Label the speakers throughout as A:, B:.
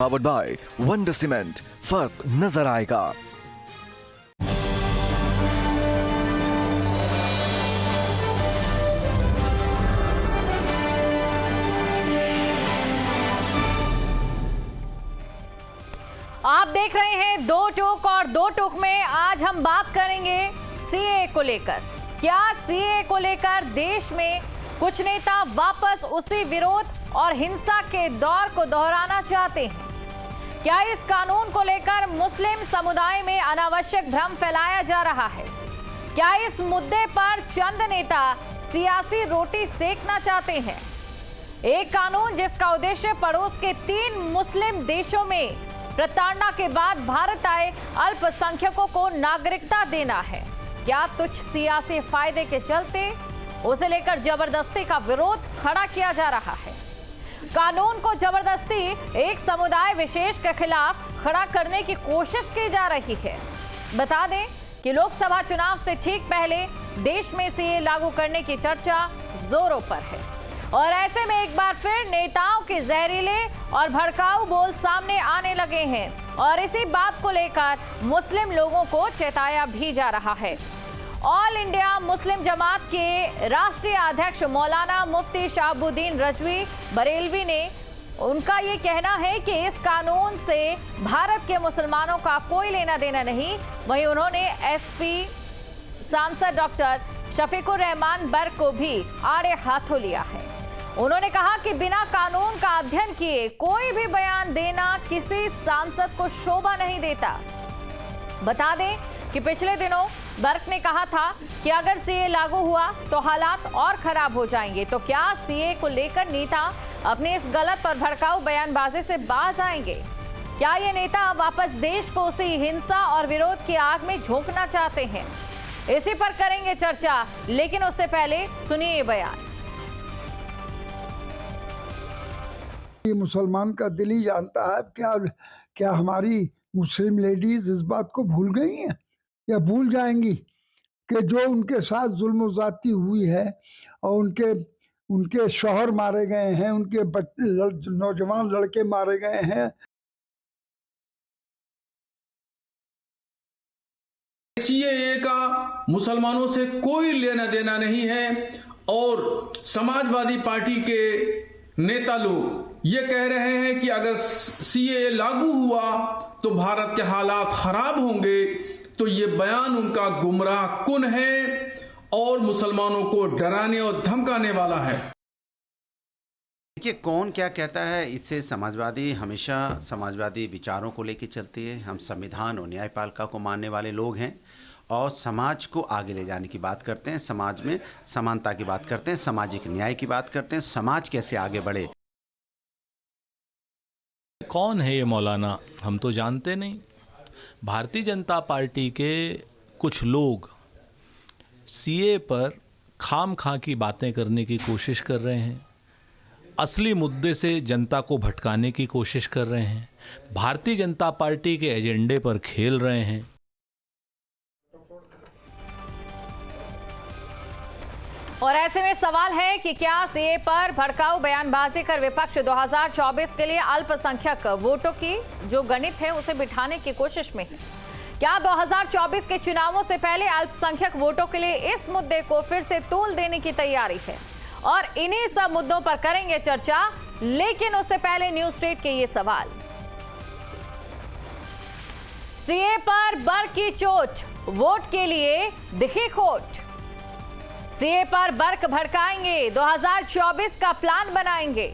A: Powered by wonder cement, फर्क नजर आएगा।
B: आप देख रहे हैं दो टूक, और दो टूक में आज हम बात करेंगे सीए को लेकर। क्या सीए को लेकर देश में कुछ नेता वापस उसी विरोध और हिंसा के दौर को दोहराना चाहते हैं? क्या इस कानून को लेकर मुस्लिम समुदाय में अनावश्यक भ्रम फैलाया जा रहा है? क्या इस मुद्दे पर चंद नेता सियासी रोटी सेकना चाहते हैं? एक कानून जिसका उद्देश्य पड़ोस के 3 मुस्लिम देशों में प्रताड़ना के बाद भारत आए अल्पसंख्यकों को नागरिकता देना है। क्या तुच्छ सियासी फायदे के चलते उसे लेकर जबरदस्ती का विरोध खड़ा किया जा रहा है? कानून को जबरदस्ती एक समुदाय विशेष के खिलाफ खड़ा करने की कोशिश की जा रही है। बता दें कि लोकसभा चुनाव से ठीक पहले देश में सीए लागू करने की चर्चा जोरों पर है, और ऐसे में एक बार फिर नेताओं के जहरीले और भड़काऊ बोल सामने आने लगे हैं, और इसी बात को लेकर मुस्लिम लोगों को चेताया भी जा रहा है। ऑल इंडिया मुस्लिम जमात के राष्ट्रीय अध्यक्ष मौलाना मुफ्ती शहाबुद्दीन रिजवी बरेलवी ने उनका ये कहना है कि इस कानून से भारत के मुसलमानों का कोई लेना देना नहीं। वहीं उन्होंने एसपी सांसद डॉक्टर शफीकुर रहमान बर्क को भी आड़े हाथों लिया है। उन्होंने कहा कि बिना कानून का अध्ययन किए कोई भी बयान देना किसी सांसद को शोभा नहीं देता। बता दें कि पिछले दिनों बर्क ने कहा था कि अगर सीए लागू हुआ तो हालात और खराब हो जाएंगे। तो क्या सीए को लेकर नेता अपने इस गलत और भड़काऊ बयानबाजी से बाज आएंगे? क्या ये नेता वापस देश को उसी हिंसा और विरोध की आग में झोंकना चाहते हैं? इसी पर करेंगे चर्चा, लेकिन उससे पहले सुनिए ये बयान।
C: मुसलमान का दिल ही जानता है। क्या हमारी मुस्लिम लेडीज इस बात को भूल गई हैं या भूल जाएंगी कि जो उनके साथ जुल्म ज़्यादती हुई है और उनके शौहर मारे गए हैं, उनके नौजवान लड़के मारे गए हैं।
D: सीएए का मुसलमानों से कोई लेना देना नहीं है, और समाजवादी पार्टी के नेता लोग ये कह रहे हैं कि अगर सीएए लागू हुआ तो भारत के हालात खराब होंगे। तो ये बयान उनका गुमराह कुन है और मुसलमानों को डराने और धमकाने वाला है।
E: देखिए, कौन क्या कहता है, इससे समाजवादी हमेशा समाजवादी विचारों को लेकर चलती है। हम संविधान और न्यायपालिका को मानने वाले लोग हैं और समाज को आगे ले जाने की बात करते हैं, समाज में समानता की बात करते हैं, सामाजिक न्याय की बात करते हैं, समाज कैसे आगे बढ़े।
F: कौन है ये मौलाना, हम तो जानते नहीं। भारतीय जनता पार्टी के कुछ लोग सीए पर खाम खा की बातें करने की कोशिश कर रहे हैं, असली मुद्दे से जनता को भटकाने की कोशिश कर रहे हैं, भारतीय जनता पार्टी के एजेंडे पर खेल रहे हैं।
B: और ऐसे में सवाल है कि क्या सीए पर भड़काऊ बयानबाजी कर विपक्ष 2024 के लिए अल्पसंख्यक वोटों की जो गणित है उसे बिठाने की कोशिश में है? क्या 2024 के चुनावों से पहले अल्पसंख्यक वोटों के लिए इस मुद्दे को फिर से तूल देने की तैयारी है? और इन्हीं सब मुद्दों पर करेंगे चर्चा, लेकिन उससे पहले न्यूज स्टेट के ये सवाल। सीए पर बर्क की चोट, वोट के लिए दिखी खोट। सीए पर बर्क भड़काएंगे, 2024 का प्लान बनाएंगे।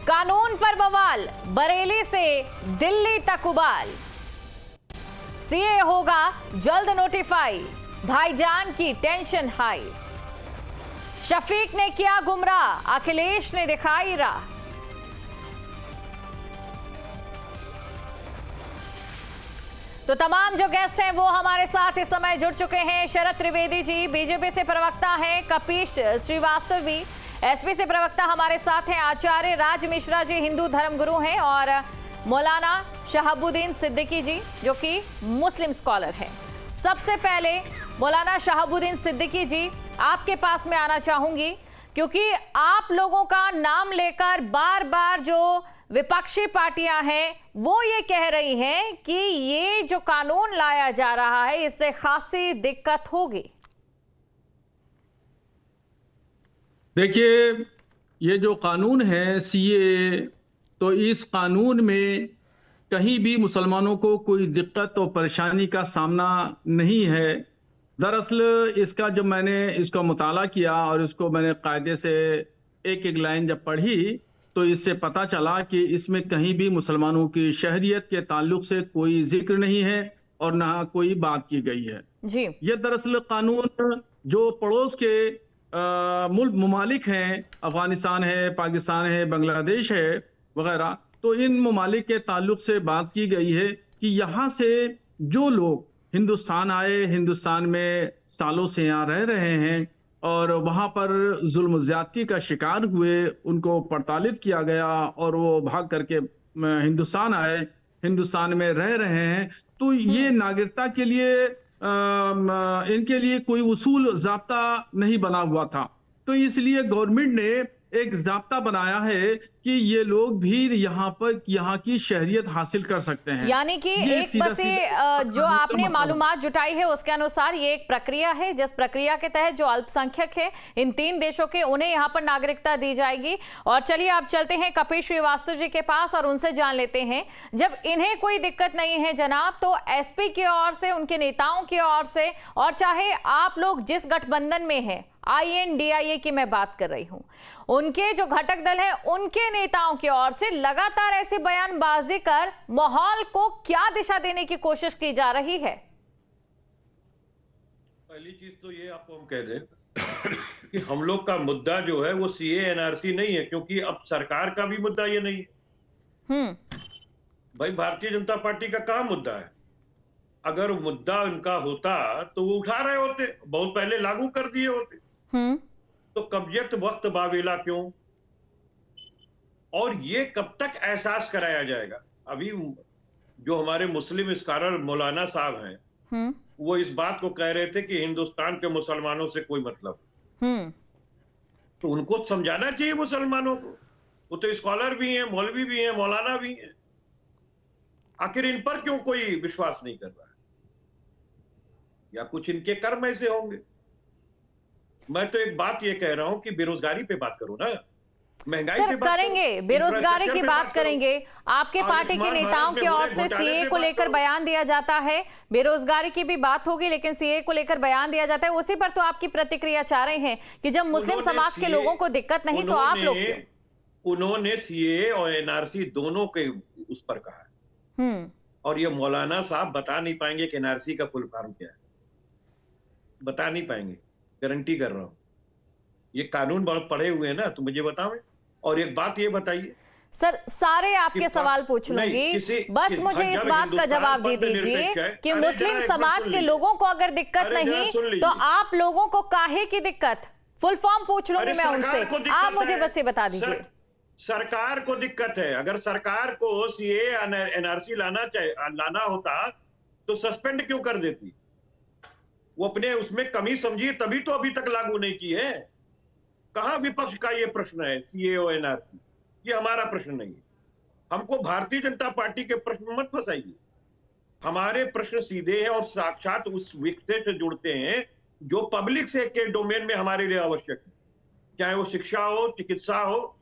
B: कानून पर बवाल, बरेली से दिल्ली तक उबाल। सीए होगा जल्द नोटिफाई, भाईजान की टेंशन हाई। शफीक ने किया गुमराह, अखिलेश ने दिखाई राह। तो तमाम जो गेस्ट हैं वो हमारे साथ इस समय जुड़ चुके हैं। शरद त्रिवेदी जी बीजेपी से प्रवक्ता हैं, कपीश श्रीवास्तव भी एसपी से प्रवक्ता हमारे साथ हैं, आचार्य राज मिश्रा जी हिंदू धर्मगुरु हैं, और मौलाना शहाबुद्दीन सिद्दीकी जी जो कि मुस्लिम स्कॉलर हैं। सबसे पहले मौलाना शहाबुद्दीन सिद्दीकी जी आपके पास में आना चाहूंगी, क्योंकि आप लोगों का नाम लेकर बार बार जो विपक्षी पार्टियां हैं वो ये कह रही हैं कि ये जो कानून लाया जा रहा है इससे खासी दिक्कत होगी।
D: देखिए, ये जो कानून है सीए, तो इस कानून में कहीं भी मुसलमानों को कोई दिक्कत और परेशानी का सामना नहीं है। दरअसल इसका जब मैंने इसका मुताला किया और इसको मैंने कायदे से एक एक लाइन जब पढ़ी तो इससे पता चला कि इसमें कहीं भी मुसलमानों की शहरियत के ताल्लुक से कोई जिक्र नहीं है और ना कोई बात की गई है
B: जी।
D: ये दरअसल कानून जो पड़ोस के मुल्क ममालिक हैं, अफगानिस्तान है, पाकिस्तान है, बांग्लादेश है वगैरह, तो इन ममालिक के ताल्लुक से बात की गई है कि यहाँ से जो लोग हिंदुस्तान आए, हिंदुस्तान में सालों से यहाँ रह रहे हैं और वहाँ पर जुल्म ज्यादती का शिकार हुए, उनको प्रताड़ित किया गया और वो भाग करके हिंदुस्तान आए, हिंदुस्तान में रह रहे हैं, तो ये नागरिकता के लिए इनके लिए कोई उसूल ज़ाब्ता नहीं बना हुआ था। तो इसलिए गवर्नमेंट ने एक ज़ाब्ता बनाया है कि ये लोग भी यहाँ की शहरियत हासिल कर सकते हैं।
B: यानी कि एक बस जो आपने मालूमात जुटाई है उसके अनुसार ये एक प्रक्रिया है जिस प्रक्रिया के तहत जो अल्पसंख्यक है इन 3 देशों के, उन्हें यहाँ पर नागरिकता दी जाएगी। और चलिए आप चलते हैं कपिल श्रीवास्तव जी के पास और उनसे जान लेते हैं, जब इन्हें कोई दिक्कत नहीं है जनाब, तो एसपी की ओर से, उनके नेताओं की ओर से, और चाहे आप लोग जिस गठबंधन में हैं, INDIA की मैं बात कर रही हूं, उनके जो घटक दल है उनके नेताओं की ओर से लगातार ऐसी बयानबाजी कर माहौल को क्या दिशा देने की कोशिश की जा रही है?
G: पहली चीज तो ये आपको हम कह दें कि हम लोग का मुद्दा जो है वो CA NRC नहीं है, क्योंकि अब सरकार का भी मुद्दा ये नहीं है। भाई भारतीय जनता पार्टी का कहाँ मुद्दा है? अगर मुद्दा उनका होता तो वो उठा रहे होते, बहुत पहले लागू कर दिए होते। तो कब्जियत वक्त बावेला क्यों? और ये कब तक एहसास कराया जाएगा? अभी जो हमारे मुस्लिम स्कॉलर मौलाना साहब हैं वो इस बात को कह रहे थे कि हिंदुस्तान के मुसलमानों से कोई मतलब, तो उनको समझाना चाहिए मुसलमानों को। वो तो स्कॉलर भी हैं, मौलवी भी हैं, मौलाना भी हैं, आखिर इन पर क्यों कोई विश्वास नहीं कर रहा है? या कुछ इनके कर्म ऐसे होंगे। मैं तो एक बात ये कह रहा हूं कि बेरोजगारी पे बात करो ना, महंगाई पे बात करेंगे,
B: बेरोजगारी की बात करेंगे। आपके पार्टी के नेताओं की ओर से CA को लेकर बयान दिया जाता है, बेरोजगारी की भी बात होगी लेकिन CA को लेकर बयान दिया जाता है, उसी पर तो आपकी प्रतिक्रिया चाह रहे हैं कि जब मुस्लिम समाज के लोगों को दिक्कत नहीं तो आप लोग क्यों?
G: उन्होंने CA और NRC दोनों के उस पर कहा है और ये मौलाना साहब बता नहीं पाएंगे कि NRC का फुल फॉर्म क्या है, बता नहीं पाएंगे, गारंटी कर रहा हूं। ये कानून बहुत पढ़े हुए हैं ना, तो मुझे बताओ। और एक बात ये बताइए
B: सर, सारे आपके सवाल पूछ लूंगी, बस मुझे इस बात का जवाब दे दीजिए कि मुस्लिम समाज के लोगों को अगर दिक्कत नहीं तो आप लोगों को काहे की दिक्कत? फुल फॉर्म पूछ लूंगी मैं उनसे, आप मुझे बस ये बता दीजिए।
G: सरकार को दिक्कत है। अगर सरकार को CA NRC लाना होता तो सस्पेंड क्यों कर देती? वो अपने उसमें कमी समझी, तभी तो अभी तक लागू नहीं की है। कहां विपक्ष का ये प्रश्न है CA और NRC? ये हमारा प्रश्न नहीं है। हमको भारतीय जनता पार्टी के प्रश्न में मत फंसाइए। हमारे प्रश्न सीधे हैं और साक्षात उस विषय से जुड़ते हैं जो पब्लिक से के डोमेन में हमारे लिए आवश्यक है, चाहे वो शिक्षा हो, चिकित्सा हो,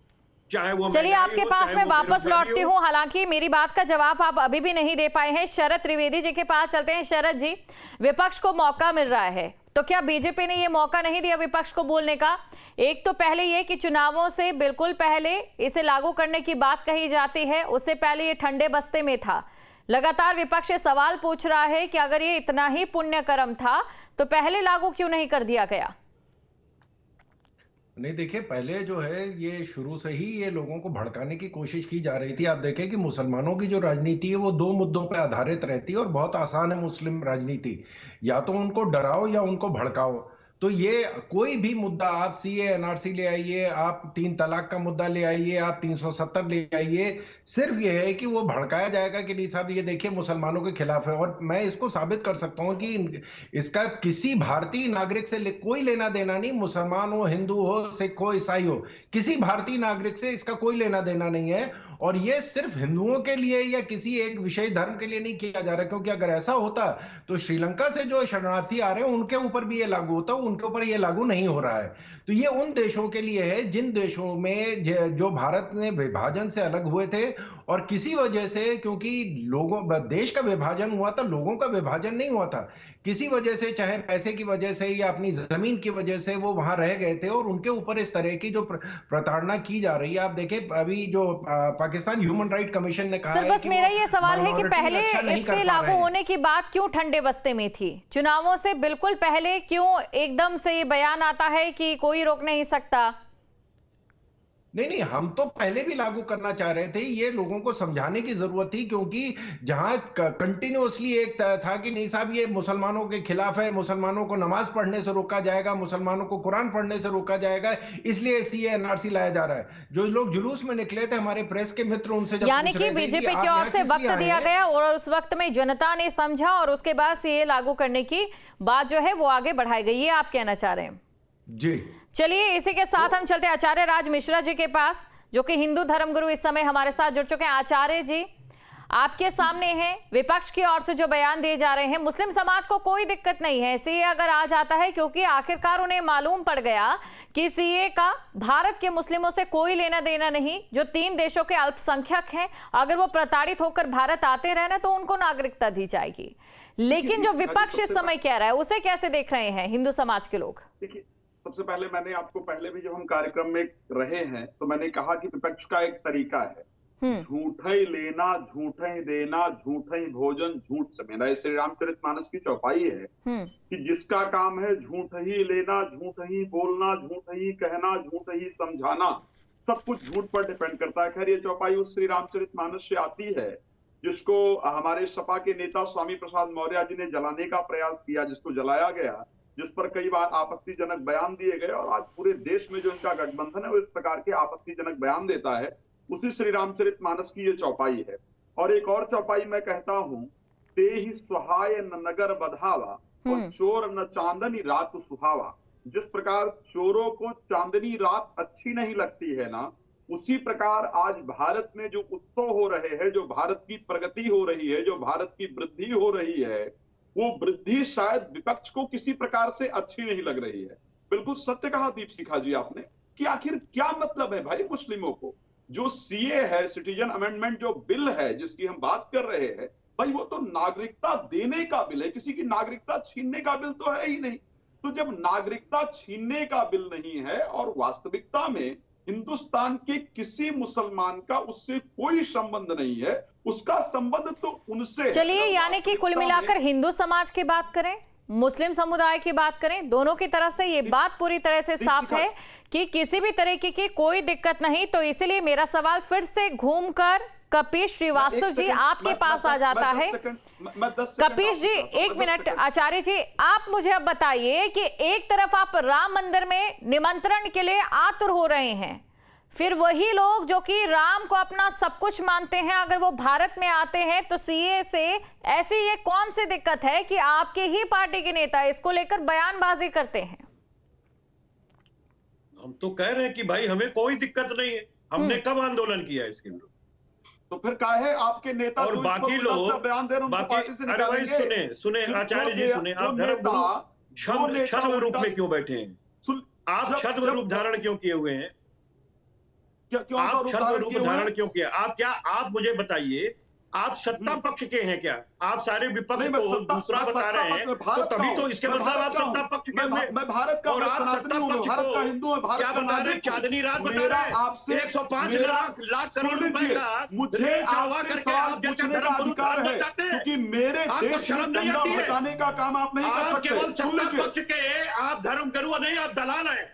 G: चाहे वो।
B: चलिए आपके पास मैं वापस लौटती हूँ, हालांकि मेरी बात का जवाब आप अभी भी नहीं दे पाए हैं। शरद त्रिवेदी जी के पास चलते हैं। शरद जी, विपक्ष को मौका मिल रहा है, तो क्या बीजेपी ने ये मौका नहीं दिया विपक्ष को बोलने का? एक तो पहले ये कि चुनावों से बिल्कुल पहले इसे लागू करने की बात कही जाती है, उससे पहले ये ठंडे बस्ते में था। लगातार विपक्ष ये सवाल पूछ रहा है कि अगर ये इतना ही पुण्य कर्म था तो पहले लागू क्यों नहीं कर दिया गया?
H: नहीं, देखिए, पहले जो है ये शुरू से ही ये लोगों को भड़काने की कोशिश की जा रही थी। आप देखें कि मुसलमानों की जो राजनीति है वो 2 मुद्दों पर आधारित रहती है और बहुत आसान है मुस्लिम राजनीति, या तो उनको डराओ या उनको भड़काओ। तो ये कोई भी मुद्दा, आप CA NRC ले आइए, आप 3 तलाक का मुद्दा ले आइए, आप 370 ले आइए, सिर्फ ये है कि वो भड़काया जाएगा कि नहीं साहब ये देखिए मुसलमानों के खिलाफ है। और मैं इसको साबित कर सकता हूं कि इसका किसी भारतीय नागरिक से कोई लेना देना नहीं, मुसलमान हो, हिंदू हो, सिख हो, ईसाई हो, किसी भारतीय नागरिक से इसका कोई लेना देना नहीं है। और ये सिर्फ हिंदुओं के लिए या किसी एक विषय धर्म के लिए नहीं किया जा रहा, क्योंकि अगर ऐसा होता तो श्रीलंका से जो शरणार्थी आ रहे हैं उनके ऊपर भी ये लागू होता, उनके ऊपर ये लागू नहीं हो रहा है। तो ये उन देशों के लिए है जिन देशों में जो भारत ने विभाजन से अलग हुए थे और किसी वजह से, क्योंकि देश का विभाजन हुआ था, लोगों का विभाजन नहीं हुआ था, किसी वजह से, चाहे पैसे की वजह से या अपनी जमीन की वजह से वो वहां रह गए थे और उनके ऊपर इस तरह की जो प्रताड़ना की जा रही है। आप देखें अभी जो पाकिस्तान ह्यूमन राइट कमीशन ने कहा
B: सर,
H: है
B: बस मेरा ये सवाल है कि पहले इसके लागू
H: होने
B: होने की बात क्यों ठंडे बस्ते में थी? चुनावों से बिल्कुल पहले क्यों एकदम से ये बयान आता है कि कोई रोक नहीं सकता?
H: नहीं, हम तो पहले भी लागू करना चाह रहे थे, ये लोगों को समझाने की जरूरत थी, क्योंकि जहां कंटिन्यूअसली एक था कि नहीं साहब ये मुसलमानों के खिलाफ है, मुसलमानों को नमाज पढ़ने से रोका जाएगा, मुसलमानों को कुरान पढ़ने से रोका जाएगा, इसलिए सीए एनआरसी लाया जा रहा है। जो लोग जुलूस में निकले थे, हमारे प्रेस के मित्र, उनसे जब
B: यानी कि बीजेपी की ओर से वक्त दिया गया और उस वक्त में जनता ने समझा और उसके बाद सीए लागू करने की बात जो है वो आगे बढ़ाई गई, ये आप कहना चाह रहे हैं?
H: जी
B: चलिए, इसी के साथ हम चलते आचार्य राज मिश्रा जी के पास, जो कि हिंदू धर्मगुरु इस समय हमारे साथ जुड़ चुके हैं। आचार्य जी, आपके सामने है विपक्ष की ओर से जो बयान दिए जा रहे हैं, मुस्लिम समाज को कोई दिक्कत नहीं है सीए अगर आ जाता है, क्योंकि आखिरकार उन्हें मालूम पड़ गया कि सीए का भारत के मुस्लिमों से कोई लेना देना नहीं, जो 3 देशों के अल्पसंख्यक हैं, अगर वो प्रताड़ित होकर भारत आते रहे ना तो उनको नागरिकता दी जाएगी। लेकिन जो विपक्ष इस समय कह रहा है उसे कैसे देख रहे हैं हिंदू समाज के लोग?
I: देखिए, सबसे पहले मैंने आपको पहले भी जब हम कार्यक्रम में रहे हैं तो मैंने कहा कि विपक्ष का एक तरीका है झूठ ही लेना, झूठ ही देना, झूठ ही भोजन, झूठ समेना। ये श्री रामचरितमानस की चौपाई है कि जिसका काम है झूठ ही लेना, झूठ ही बोलना, झूठ ही कहना, झूठ ही समझाना, सब कुछ झूठ पर डिपेंड करता है। खैर ये चौपाई उस श्री रामचरितमानस से आती है जिसको हमारे सपा के नेता स्वामी प्रसाद मौर्य जी ने जलाने का प्रयास किया, जिसको जलाया गया, जिस पर कई बार आपत्तिजनक बयान दिए गए और आज पूरे देश में जो इनका गठबंधन है वो इस प्रकार के आपत्तिजनक बयान देता है। उसी श्री रामचरितमानस की ये चौपाई है। और एक और चौपाई मैं कहता हूं, ते ही सुहाय न नगर बधावा और चोर न चांदनी रात सुहावा। जिस प्रकार चोरों को चांदनी रात अच्छी नहीं लगती है ना, उसी प्रकार आज भारत में जो उत्सव हो रहे हैं, जो भारत की प्रगति हो रही है, जो भारत की वृद्धि हो रही है, वो वृद्धि शायद विपक्ष को किसी प्रकार से अच्छी नहीं लग रही है। बिल्कुल सत्य कहा दीपशिखा जी आपने कि आखिर क्या मतलब है भाई मुस्लिमों को? जो सीए है, सिटीजन अमेंडमेंट जो बिल है जिसकी हम बात कर रहे हैं, भाई वो तो नागरिकता देने का बिल है, किसी की नागरिकता छीनने का बिल तो है ही नहीं। तो जब नागरिकता छीनने का बिल नहीं है और वास्तविकता में हिंदुस्तान के किसी मुसलमान का उससे कोई संबंध नहीं है, उसका संबंध तो उनसे।
B: चलिए, यानी कि कुल मिलाकर हिंदू समाज की बात करें, मुस्लिम समुदाय की बात करें, दोनों की तरफ से ये बात पूरी तरह से साफ है कि किसी भी तरीके की कोई दिक्कत नहीं। तो इसीलिए मेरा सवाल फिर से घूमकर कपीश श्रीवास्तव जी आपके पास आ जाता है। कपीश जी, एक मिनट। आचार्य जी, आप मुझे अब बताइए कि एक तरफ आप राम मंदिर में निमंत्रण के लिए आतुर हो रहे हैं, फिर वही लोग जो कि राम को अपना सब कुछ मानते हैं, अगर वो भारत में आते हैं तो सीए से ऐसी ये कौन सी दिक्कत है कि आपके ही पार्टी के नेता इसको लेकर बयानबाजी करते हैं?
G: हम तो कह रहे हैं कि भाई हमें कोई दिक्कत नहीं है, हमने कब आंदोलन किया इसके विरुद्ध?
I: तो फिर काहे आपके नेता
G: और बाकी लोग
I: बयान दे रहे हैं, पार्टी से
G: अरे भाई सुने आचार्य जी सुने, आप छद्म रूप में क्यों बैठे हैं? आप छद्म रूप धारण क्यों किए हुए हैं? आप छद्म रूप धारण क्यों किया? आप मुझे बताइए, आप सत्ता पक्ष के हैं क्या? आप सारे विपक्ष को दूसरा बता रहे हैं, तो तभी तो इसके मतलब आप सत्ता पक्ष के हुए।
I: मैं भारत का,
G: और आप सत्ता पक्ष को
I: हिंदू है,
G: क्या बता रहे? चांदनी रात बता रहे हैं। आपसे 105 लाख करोड़ रुपए का
I: मुझे
G: दावा करके आप
I: पूछने का अधिकार है, क्योंकि मेरे देश में दंगा भड़काने का काम आप नहीं कर सकते।
G: केवल सत्ता पक्ष के आप धर्मगुरु नहीं, आप दलाल हैं।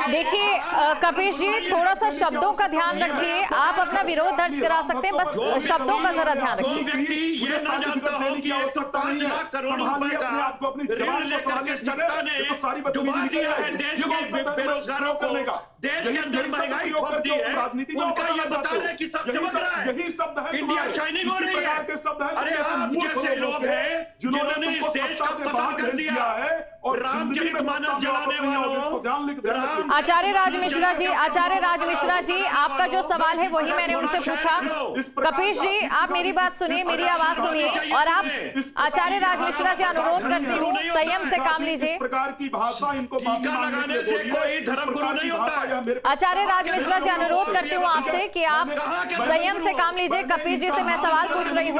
B: देखिए कपीश जी, थोड़ा सा शब्दों का ध्यान रखिए। आप अपना विरोध दर्ज करा सकते हैं, बस शब्दों का जरा ध्यान रखिए।
G: जो व्यक्ति ये ना जानता हो कि 105 लाख करोड़ रुपए का ऋण लेकर के सत्ता ने डुबा दिया है देश के बेरोजगारों को, देश के अंदर महंगाई ठोक दी है, उनका ये बता रहे कि सब चमक रहा है, इंडिया शाइनिंग हो रही है। अरे आप जैसे लोग हैं जिन्होंने इस देश का पतन कर दिया है,
I: और
G: रामचरित मानस जलाने वालों,
I: ध्यान लिख देना।
B: आचार्य राज मिश्रा जी, आचार्य राज मिश्रा जी, आपका जो सवाल है वही मैंने उनसे पूछा। कपीश जी, आप मेरी बात सुनिए, मेरी आवाज सुनिए, और आप आचार्य राज मिश्रा जी अनुरोध करती हूँ संयम से काम लीजिए।
I: इस प्रकार की भाषा इनको
G: टीका लगाने से कोई धर्मगुरु नहीं होता है।
B: आचार्य राज मिश्रा जी अनुरोध करती हूँ आपसे कि आप संयम से काम लीजिए। कपीश जी से मैं सवाल पूछ रही हूँ।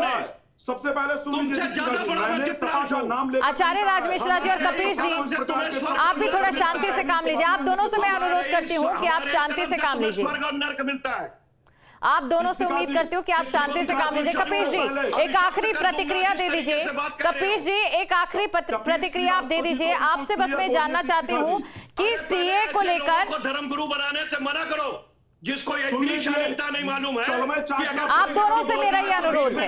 I: सबसे पहले
B: आचार्य राज मिश्रा जी और कपीश जी, आप भी थोड़ा शांति से काम लीजिए। आप दोनों से मैं अनुरोध करती हूँ कि आप शांति से काम लीजिए। आप दोनों से उम्मीद करती हूँ कि आप शांति से काम लीजिए। कपीश जी, एक आखिरी प्रतिक्रिया दे दीजिए। कपीश जी, एक आखिरी प्रतिक्रिया आप दे दीजिए। आपसे बस मैं जानना चाहती हूँ कि सीए को लेकर
G: धर्मगुरु बनाने से मना करो, जिसको इतनी शालीनता नहीं मालूम है।
B: आप दोनों से मेरा ये अनुरोध है,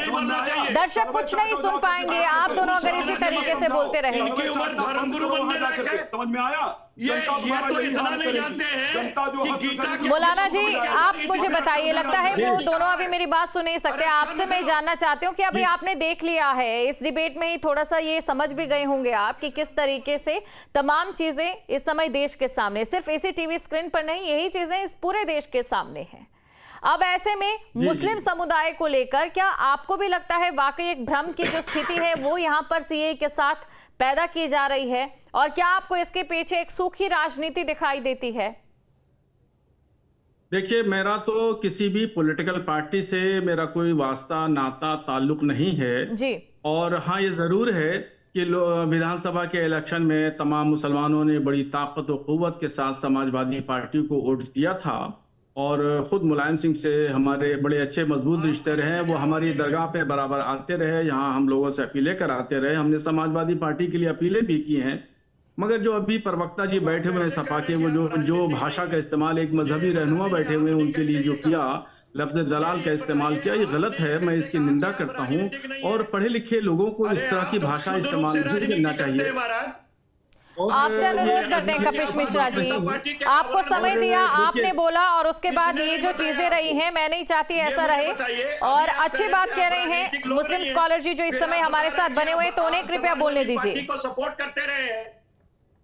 B: दर्शक कुछ नहीं सुन पाएंगे आप दोनों अगर इसी तरीके से बोलते रहे।
G: धर्मगुरु बनने लायक है।
I: समझ में आया?
G: ये तो इतना नहीं जानते हैं कि गीता के
B: मौलाना जी, आप मुझे बताइए, लगता है वो दोनों अभी मेरी बात सुन नहीं सकते। आपसे मैं जानना चाहती हूँ कि अभी आपने देख लिया है, इस डिबेट में ही थोड़ा सा ये समझ भी गए होंगे आप कि किस तरीके से तमाम चीजें इस समय देश के सामने, सिर्फ इसी टीवी स्क्रीन पर नहीं, यही चीजें इस पूरे देश के सामने हैं। अब ऐसे में मुस्लिम समुदाय को लेकर क्या आपको भी लगता है वाकई एक भ्रम की जो स्थिति है वो यहाँ पर सीए के साथ पैदा की जा रही है, और क्या आपको इसके पीछे एक सूखी राजनीति दिखाई देती है?
D: देखिए, मेरा तो किसी भी पॉलिटिकल पार्टी से मेरा कोई वास्ता, नाता, ताल्लुक नहीं है
B: जी। और
D: हाँ, ये जरूर है कि विधानसभा के इलेक्शन में तमाम मुसलमानों ने बड़ी ताकत और कुव्वत के साथ समाजवादी पार्टी को वोट दिया था, और खुद मुलायम सिंह से हमारे बड़े अच्छे मजबूत रिश्ते रहे। वो हमारी दरगाह पे बराबर आते रहे, यहाँ हम लोगों से अपीलें कराते रहे। हमने समाजवादी पार्टी के लिए अपीलें भी की हैं। मगर जो अभी प्रवक्ता जी बैठे हुए हैं सपा के, वो जो भाषा का इस्तेमाल एक मजहबी रहनुमा बैठे हुए हैं उनके लिए जो किया, लफ्ज दलाल का इस्तेमाल किया, ये गलत है। मैं इसकी निंदा करता हूँ, और पढ़े लिखे लोगों को इस तरह की भाषा इस्तेमाल नहीं करना चाहिए।
B: आपसे अनुरोध करते हैं कपीश मिश्रा जी, आपको समय दिया, आपने बोला, और उसके बाद ये जो चीजें रही हैं, मैं नहीं चाहती ऐसा रहे। और अच्छी बात कह रहे हैं मुस्लिम स्कॉलर जी जो इस समय हमारे साथ बने हुए हैं, तो उन्हें कृपया बोलने दीजिए।
G: को सपोर्ट करते रहे,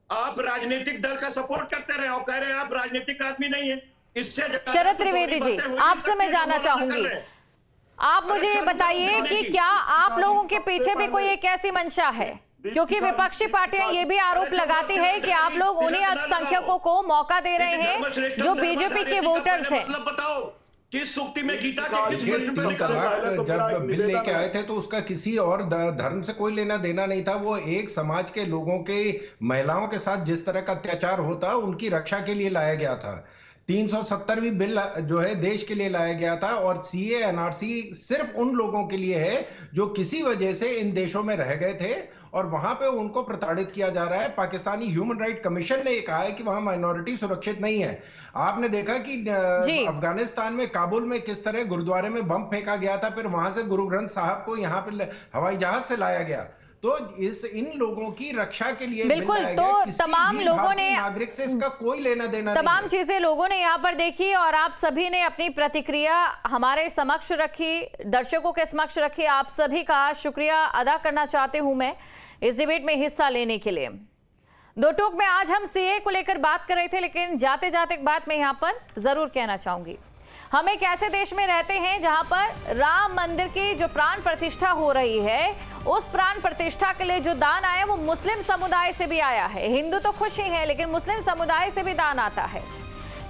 G: आप राजनीतिक दल का सपोर्ट करते रहे और कह रहे हैं आप राजनीतिक आदमी नहीं है। इससे
B: शरद त्रिवेदी जी, आपसे मैं जानना चाहूंगी, आप मुझे ये बताइए कि क्या आप लोगों के पीछे भी कोई एक ऐसी मंशा है, क्योंकि विपक्षी पार्टियां ये भी आरोप लगाती है कि आप लोग उन्हीं अल्पसंख्यकों को मौका दे रहे हैं जो बीजेपी के वोटर्स हैं।
G: बताओ किस सूक्ति में गीता के किस
H: जब बिल लेके आए थे तो उसका किसी और धर्म से कोई लेना देना नहीं था। वो एक समाज के लोगों के, महिलाओं के साथ जिस तरह का अत्याचार होता उनकी रक्षा के लिए लाया गया था। 370वीं बिल जो है देश के लिए लाया गया था, और सीए एनआरसी सिर्फ उन लोगों के लिए है जो किसी वजह से इन देशों में रह गए थे और वहां पे उनको प्रताड़ित किया जा रहा है। पाकिस्तानी ह्यूमन राइट कमीशन ने कहा है कि वहां माइनॉरिटी सुरक्षित नहीं है। आपने देखा कि अफगानिस्तान में काबुल में किस तरह गुरुद्वारे में बम फेंका गया था, फिर वहां से गुरु ग्रंथ साहब को यहाँ पे हवाई जहाज से लाया गया। तो इन लोगों की रक्षा के लिए
B: बिल्कुल, तो तमाम लोगों ने,
H: नागरिक से इसका कोई लेना देना
B: तमाम चीजें लोगों ने यहाँ पर देखी, और आप सभी ने अपनी प्रतिक्रिया हमारे समक्ष रखी, दर्शकों के समक्ष रखी। आप सभी का शुक्रिया अदा करना चाहते हूं मैं इस डिबेट में हिस्सा लेने के लिए। दो टोक में आज हम सीए को लेकर बात कर रहे थे, लेकिन जाते जाते एक बात मैं यहाँ पर जरूर कहना चाहूंगी। हम एक ऐसे देश में रहते हैं जहां पर राम मंदिर की जो प्राण प्रतिष्ठा हो रही है, उस प्राण प्रतिष्ठा के लिए जो दान आया वो मुस्लिम समुदाय से भी आया है। हिंदू तो खुश ही है, लेकिन मुस्लिम समुदाय से भी दान आता है।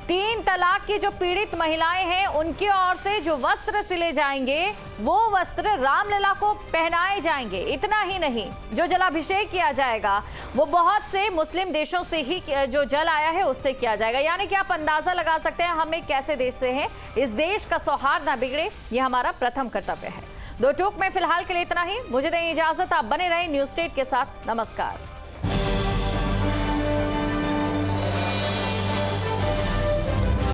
B: 3 तलाक की जो पीड़ित महिलाएं हैं उनकी ओर से जो वस्त्र सिले जाएंगे वो वस्त्र रामलला को पहनाए जाएंगे। इतना ही नहीं, जो जलाभिषेक किया जाएगा वो बहुत से मुस्लिम देशों से ही जो जल आया है उससे किया जाएगा। यानी कि आप अंदाजा लगा सकते हैं हम एक कैसे देश से हैं। इस देश का सौहार्द ना बिगड़े, ये हमारा प्रथम कर्तव्य है। दो टोक में फिलहाल के लिए इतना ही। मुझे दें इजाजत, आप बने रहें न्यूज़ स्टेट के साथ। नमस्कार।